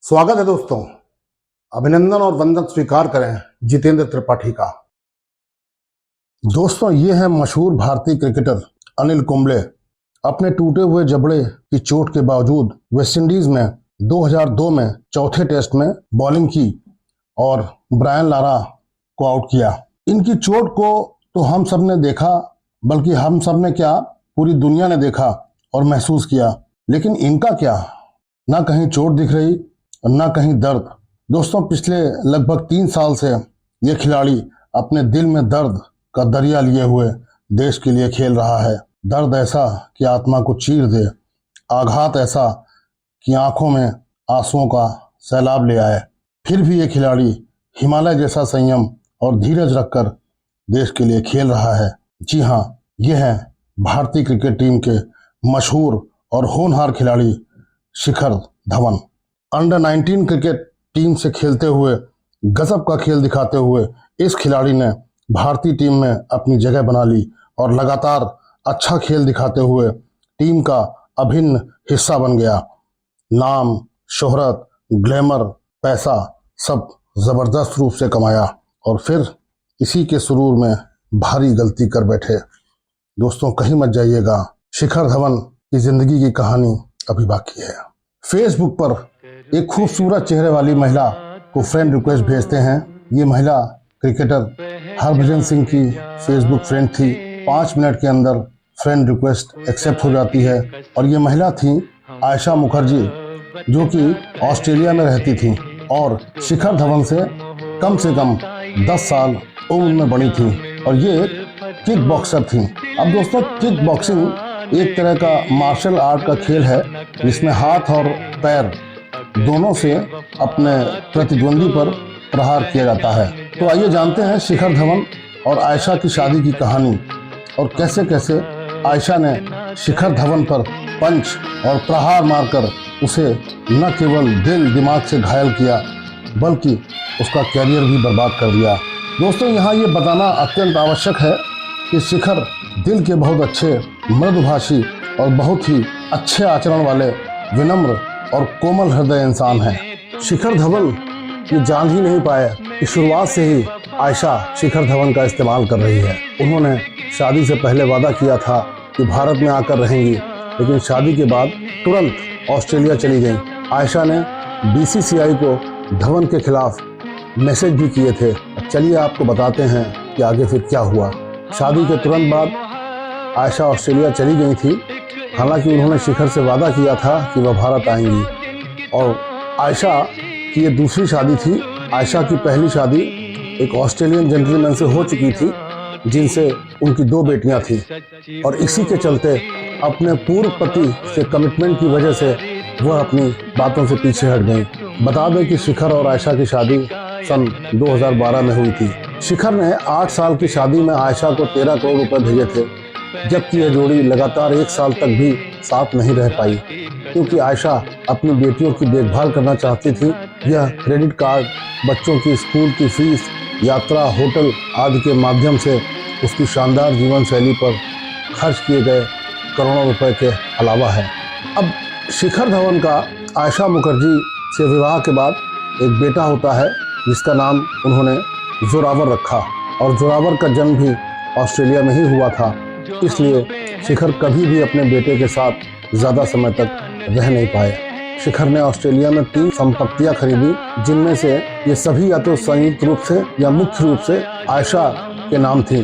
स्वागत है दोस्तों। अभिनंदन और वंदन स्वीकार करें जितेंद्र त्रिपाठी का। दोस्तों, ये है मशहूर भारतीय क्रिकेटर अनिल कुंबले। अपने टूटे हुए जबड़े की चोट के बावजूद वेस्टइंडीज में 2002 में चौथे टेस्ट में बॉलिंग की और ब्रायन लारा को आउट किया। इनकी चोट को तो हम सब ने देखा, बल्कि हम सब ने क्या, पूरी दुनिया ने देखा और महसूस किया। लेकिन इनका क्या, ना कहीं चोट दिख रही ना कहीं दर्द। दोस्तों, पिछले लगभग 3 साल से ये खिलाड़ी अपने दिल में दर्द का दरिया लिए हुए देश के लिए खेल रहा है। दर्द ऐसा कि आत्मा को चीर दे, आघात ऐसा कि आंखों में आंसुओं का सैलाब ले आए। फिर भी ये खिलाड़ी हिमालय जैसा संयम और धीरज रखकर देश के लिए खेल रहा है। जी हाँ, ये है भारतीय क्रिकेट टीम के मशहूर और होनहार खिलाड़ी Shikhar Dhawan. Under 19 cricket team से खेलते हुए गजब का खेल दिखाते हुए इस खिलाड़ी ने भारतीय टीम में अपनी जगह बना ली और लगातार अच्छा खेल दिखाते हुए टीम का अभिन्न हिस्सा बन गया। नाम, शोहरत, ग्लैमर, पैसा सब जबरदस्त रूप से कमाया और फिर इसी के सुरूर में भारी गलती कर बैठे। दोस्तों, कहीं मत जाइएगा, शिखर धवन की जिंदगी की कहानी अभी बाकी है। फेसबुक पर एक खूबसूरत चेहरे वाली महिला को फ्रेंड रिक्वेस्ट भेजते हैं। ये महिला क्रिकेटर हरभजन सिंह की फेसबुक फ्रेंड थी। 5 मिनट के अंदर फ्रेंड रिक्वेस्ट एक्सेप्ट हो जाती है और ये महिला थी आयशा मुखर्जी, जो कि ऑस्ट्रेलिया में रहती थी और शिखर धवन से कम 10 साल उम्र में बड़ी थी और ये किक बॉक्सर थी। अब दोस्तों, किक बॉक्सिंग एक तरह का मार्शल आर्ट का खेल है जिसमें हाथ और पैर दोनों से अपने प्रतिद्वंदी पर प्रहार किया जाता है। तो आइए जानते हैं शिखर धवन और आयशा की शादी की कहानी और कैसे कैसे आयशा ने शिखर धवन पर पंच और प्रहार मारकर उसे न केवल दिल दिमाग से घायल किया बल्कि उसका कैरियर भी बर्बाद कर दिया। दोस्तों, यहाँ ये बताना अत्यंत आवश्यक है कि शिखर दिल के बहुत अच्छे, मृदुभाषी और बहुत ही अच्छे आचरण वाले, विनम्र और कोमल हृदय इंसान हैं। शिखर धवन ये जान ही नहीं पाए कि शुरुआत से ही आयशा शिखर धवन का इस्तेमाल कर रही है। उन्होंने शादी से पहले वादा किया था कि भारत में आकर रहेंगी, लेकिन शादी के बाद तुरंत ऑस्ट्रेलिया चली गई। आयशा ने बीसीसीआई को धवन के खिलाफ मैसेज भी किए थे। चलिए आपको बताते हैं कि आगे फिर क्या हुआ। शादी के तुरंत बाद आयशा ऑस्ट्रेलिया चली गई थी। हालांकि उन्होंने शिखर से वादा किया था कि वह भारत आएंगी और आयशा की ये दूसरी शादी थी। आयशा की पहली शादी एक ऑस्ट्रेलियन जेंटलमैन से हो चुकी थी जिनसे उनकी 2 बेटियां थी और इसी के चलते अपने पूर्व पति से कमिटमेंट की वजह से वह अपनी बातों से पीछे हट गई। बता दें कि शिखर और आयशा की शादी सन 2012 में हुई थी। शिखर ने 8 साल की शादी में आयशा को 13 करोड़ रुपए भेजे थे, जबकि यह जोड़ी लगातार 1 साल तक भी साथ नहीं रह पाई क्योंकि आयशा अपनी बेटियों की देखभाल करना चाहती थी। यह क्रेडिट कार्ड, बच्चों की स्कूल की फीस, यात्रा, होटल आदि के माध्यम से उसकी शानदार जीवन शैली पर खर्च किए गए करोड़ों रुपए के अलावा है। अब शिखर धवन का आयशा मुखर्जी से विवाह के बाद एक बेटा होता है जिसका नाम उन्होंने जोरावर रखा और जोरावर का जन्म भी ऑस्ट्रेलिया में ही हुआ था। इसलिए शिखर कभी भी अपने बेटे के साथ ज़्यादा समय तक रह नहीं पाए। शिखर ने ऑस्ट्रेलिया में 3 संपत्तियां खरीदी, जिनमें से ये सभी या तो संयुक्त रूप से या मुख्य रूप से आयशा के नाम थी,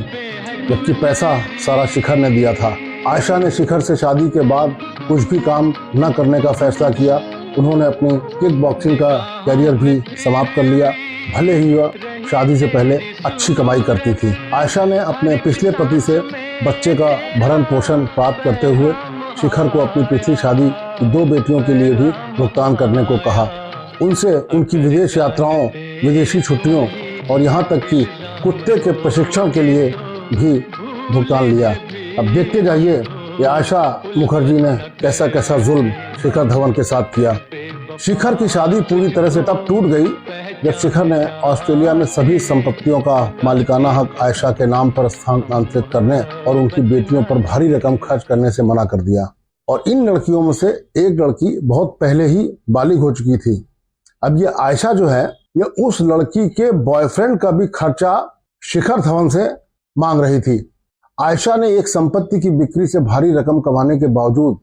जबकि पैसा सारा शिखर ने दिया था। आयशा ने शिखर से शादी के बाद कुछ भी काम न करने का फैसला किया। उन्होंने अपनी किक बॉक्सिंग का करियर भी समाप्त कर लिया, भले ही वह शादी से पहले अच्छी कमाई करती थी। आयशा ने अपने पिछले पति से बच्चे का भरण पोषण प्राप्त करते हुए शिखर को अपनी पिछली शादी की 2 बेटियों के लिए भी भुगतान करने को कहा। उनसे उनकी विदेश यात्राओं, विदेशी छुट्टियों और यहाँ तक कि कुत्ते के प्रशिक्षण के लिए भी भुगतान लिया। अब देखते जाइए कि आयशा मुखर्जी ने कैसा कैसा जुल्म शिखर धवन के साथ किया। शिखर की शादी पूरी तरह से तब टूट गई जब शिखर ने ऑस्ट्रेलिया में सभी संपत्तियों का मालिकाना हक आयशा के नाम पर स्थानांतरित करने और उनकी बेटियों पर भारी रकम खर्च करने से मना कर दिया। और इन लड़कियों में से एक लड़की बहुत पहले ही बालिग हो चुकी थी, अब ये आयशा जो है ये उस लड़की के बॉयफ्रेंड का भी खर्चा शिखर धवन से मांग रही थी। आयशा ने एक संपत्ति की बिक्री से भारी रकम कमाने के बावजूद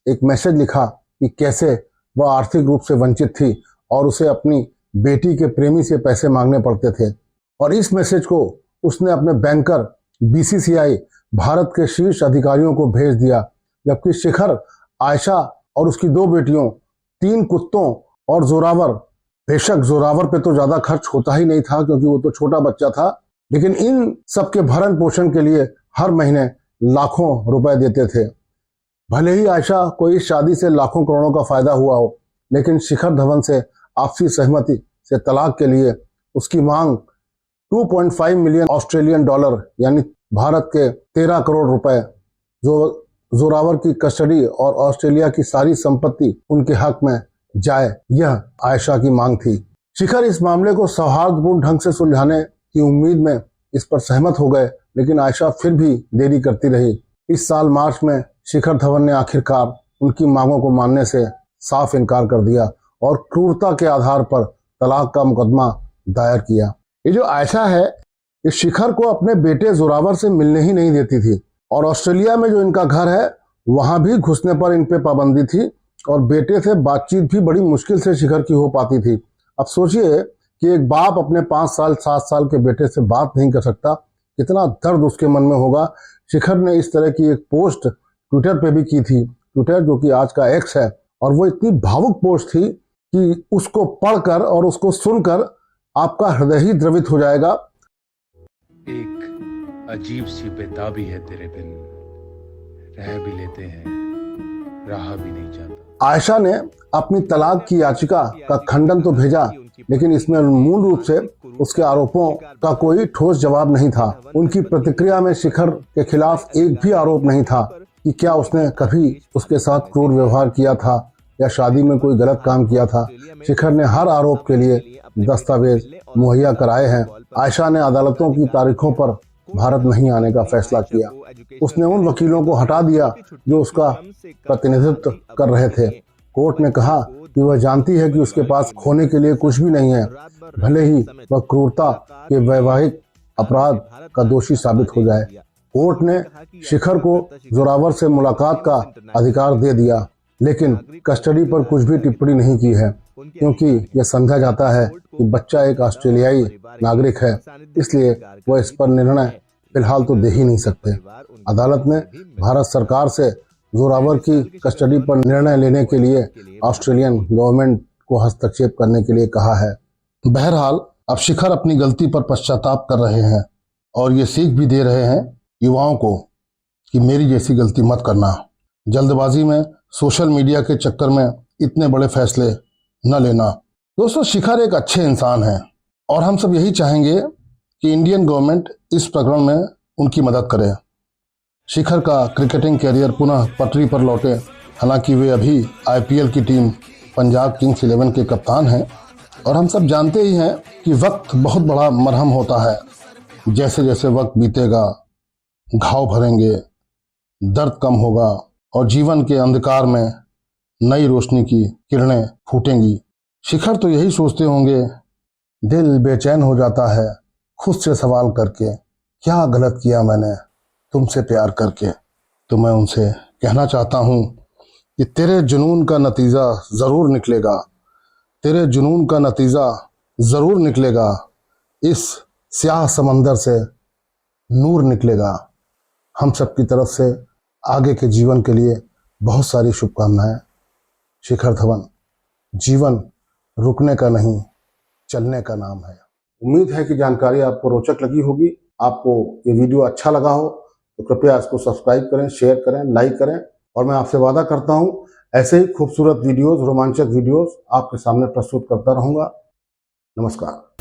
एक मैसेज लिखा कि कैसे वह आर्थिक रूप से वंचित थी और उसे अपनी बेटी के प्रेमी से पैसे मांगने पड़ते थे। और इस मैसेज को उसने अपने बैंकर बीसीसीआई भारत के शीर्ष अधिकारियों को भेज दिया, जबकि शिखर, आयशा और उसकी 2 बेटियों, 3 कुत्तों और जोरावर, बेशक जोरावर पे तो ज्यादा खर्च होता ही नहीं था क्योंकि वो तो छोटा बच्चा था, लेकिन इन सबके भरण पोषण के लिए हर महीने लाखों रुपए देते थे। भले ही आयशा को इस शादी से लाखों करोड़ों का फायदा हुआ हो, लेकिन शिखर धवन से आपसी सहमति से तलाक के लिए उसकी मांग 2.5 मिलियन ऑस्ट्रेलियन डॉलर यानी भारत के 13 करोड़ रुपए, जो जोरावर की कस्टडी और ऑस्ट्रेलिया की सारी संपत्ति उनके हक में जाए, यह आयशा की मांग थी। शिखर इस मामले को सौहार्दपूर्ण ढंग से सुलझाने की उम्मीद में इस पर सहमत हो गए, लेकिन आयशा फिर भी देरी करती रही। इस साल मार्च में शिखर धवन ने आखिरकार उनकी मांगों को मानने से साफ इनकार कर दिया और क्रूरता के आधार पर तलाक का मुकदमा दायर किया। ये जो आयशा है, ये शिखर को अपने बेटे जोरावर से मिलने ही नहीं देती थी और ऑस्ट्रेलिया में जो इनका घर है वहां भी घुसने पर इन पे पाबंदी थी और बेटे से बातचीत भी बड़ी मुश्किल से शिखर की हो पाती थी। अब सोचिए कि एक बाप अपने 5 साल 7 साल के बेटे से बात नहीं कर सकता, कितना दर्द उसके मन में होगा। शिखर ने इस तरह की एक पोस्ट ट्विटर पे भी की थी, ट्विटर जो कि आज का एक्स है, और वो इतनी भावुक पोस्ट थी कि उसको पढ़कर और उसको सुनकर आपका हृदय ही द्रवित हो जाएगा। एक अजीब सी बेताबी है तेरे बिन, रह भी लेते हैं, रहा भी नहीं जाता। आयशा ने अपनी तलाक की याचिका का खंडन तो भेजा, लेकिन इसमें मूल रूप से उसके आरोपों का कोई ठोस जवाब नहीं था। उनकी प्रतिक्रिया में शिखर के खिलाफ एक भी आरोप नहीं था कि क्या उसने कभी उसके साथ क्रूर व्यवहार किया था या शादी में कोई गलत काम किया था। शिखर ने हर आरोप के लिए दस्तावेज मुहैया कराए हैं। आयशा ने अदालतों की तारीखों पर भारत नहीं आने का फैसला किया। उसने उन वकीलों को हटा दिया जो उसका प्रतिनिधित्व कर रहे थे। कोर्ट ने कहा कि वह जानती है कि उसके पास खोने के लिए कुछ भी नहीं है, भले ही वह क्रूरता के वैवाहिक अपराध का दोषी साबित हो जाए। कोर्ट ने शिखर को जोरावर से मुलाकात का अधिकार दे दिया, लेकिन कस्टडी पर कुछ भी टिप्पणी नहीं की है, क्योंकि यह समझा जाता है कि बच्चा एक ऑस्ट्रेलियाई नागरिक है, इसलिए वह इस पर निर्णय फिलहाल तो दे ही नहीं सकते। अदालत ने भारत सरकार से जोरावर की कस्टडी पर निर्णय लेने के लिए ऑस्ट्रेलियन गवर्नमेंट को हस्तक्षेप करने के लिए कहा है। बहरहाल अब शिखर अपनी गलती पर पश्चाताप कर रहे हैं और ये सीख भी दे रहे हैं युवाओं को कि मेरी जैसी गलती मत करना। जल्दबाजी में सोशल मीडिया के चक्कर में इतने बड़े फैसले न लेना। दोस्तों, शिखर एक अच्छे इंसान हैं और हम सब यही चाहेंगे कि इंडियन गवर्नमेंट इस प्रकरण में उनकी मदद करे। शिखर का क्रिकेटिंग कैरियर पुनः पटरी पर लौटे। हालांकि वे अभी आईपीएल की टीम पंजाब किंग्स 11 के कप्तान हैं और हम सब जानते ही हैं कि वक्त बहुत बड़ा मरहम होता है। जैसे जैसे वक्त बीतेगा घाव भरेंगे, दर्द कम होगा और जीवन के अंधकार में नई रोशनी की किरणें फूटेंगी। शिखर तो यही सोचते होंगे, दिल बेचैन हो जाता है खुद से सवाल करके, क्या गलत किया मैंने तुमसे प्यार करके। तो मैं उनसे कहना चाहता हूँ कि तेरे जुनून का नतीजा ज़रूर निकलेगा, तेरे जुनून का नतीजा ज़रूर निकलेगा। इस स्याह समंदर से नूर निकलेगा। हम सब की तरफ से आगे के जीवन के लिए बहुत सारी शुभकामनाएं। शिखर धवन, जीवन रुकने का नहीं चलने का नाम है। उम्मीद है कि जानकारी आपको रोचक लगी होगी। आपको ये वीडियो अच्छा लगा हो तो कृपया इसको सब्सक्राइब करें, शेयर करें, लाइक करें और मैं आपसे वादा करता हूँ ऐसे ही खूबसूरत वीडियोस, रोमांचक वीडियोस आपके सामने प्रस्तुत करता रहूँगा। नमस्कार।